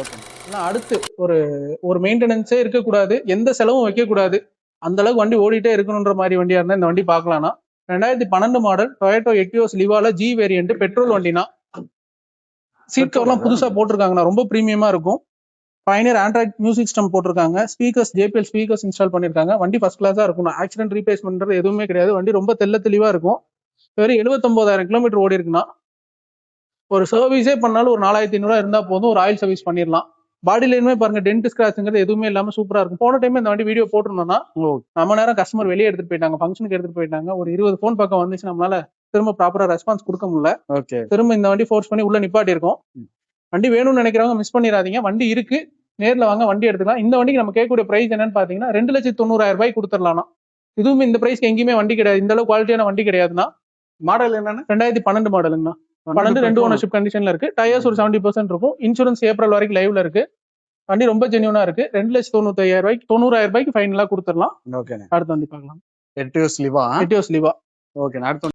Okay. ஆனா அடுத்து ஒரு ஒரு மெயின்டெனன்ஸே இருக்கக்கூடாது, எந்த செலவும் வைக்கக்கூடாது, அந்த அளவுக்கு வண்டி ஓடிட்டே இருக்கணுன்ற மாதிரி வண்டியா இருந்தா இந்த வண்டி பார்க்கலாம்னா 2012 மாடல் டொயோட்டோ எட்டியோஸ் லிவால ஜி வேரியன்ட் பெட்ரோல் வண்டினா. சீட் கவர்லாம் புதுசா போட்டிருக்காங்கண்ணா, ரொம்ப பிரீமியமா இருக்கும். பயனர் ஆண்ட்ராய்ட் மியூசிக் சிஸ்டம் போட்டிருக்காங்க, ஸ்பீக்கர்ஸ் JBL ஸ்பீக்கர்ஸ் இன்ஸ்டால் பண்ணிருக்காங்க. வண்டி ஃபர்ஸ்ட் கிளாஸா இருக்கும், ஆக்சிடென்ட் ரீப்ளேஸ்மெண்ட் எதுவுமே கிடையாது. வண்டி ரொம்ப தெளிவா இருக்கும். வெறும் 79,000 கிலோமீட்டர் ஓடி இருக்குன்னா, ஒரு சர்வீஸே பண்ணாலும் ஒரு 4500 இருந்தா போதும், ஒரு ஆயில் சர்வீஸ் பண்ணிடலாம். பாடி லைனுமே பாருங்க, டென்ட் ஸ்கிராச்ங்கிறது எதுவுமே இல்லாம சூப்பரா இருக்கும். போன டைம் இந்த வண்டி வீடியோ போட்டிருந்தோம்னா நம்ம நேரம் கஸ்டமர் வெளியே எடுத்துட்டு போயிட்டாங்க, ஃபங்க்ஷனுக்கு எடுத்துட்டு போயிட்டாங்க. ஒரு 20 போன் பக்கம் வந்துச்சு, நம்மளால திரும்ப ப்ராப்பரா ரெஸ்பான்ஸ் கொடுக்க முடியல. திரும்ப இந்த வண்டி ஃபோர்ஸ் பண்ணி உள்ள நிப்பாட்டி இருக்கோம். வண்டி வேணும்னு நினைக்கிறவங்க மிஸ் பண்ணிடாதீங்க, வண்டி இருக்கு, நேர்ல வாங்க வண்டி எடுத்துக்கலாம். இந்த வண்டிக்கு நம்ம கேட்கக்கூடிய பிரைஸ் என்னன்னு பாத்தீங்கன்னா 2,90,000 கொடுத்துடலாம். இதுவும் இந்த பிரைஸ்க்கு எங்கேயுமே வண்டி கிடையாது, இந்த அளவுக்கு குவாலிட்டியான வண்டி கிடையாதுன்னா. மாடல் என்னன்னா 2012 மாடலுங்கண்ணா. 12 2 ஓனர்ஷிப் கண்டிஷன்ல இருக்கு. டயர்ஸ் ஒரு 70% இருக்கும். இன்சூரன்ஸ் ஏப்ரல் வரைக்கும் லைவ்ல இருக்கு. வண்டி ரொம்ப ஜென்யூனா இருக்கு. 2,95,000 90,000 ஃபைனலா கொடுத்துடலாம். அடுத்த வண்டி பார்க்கலாம். எட்டியோஸ் லிவா. எட்டியோஸ் லிவா. ஓகே. அடுத்த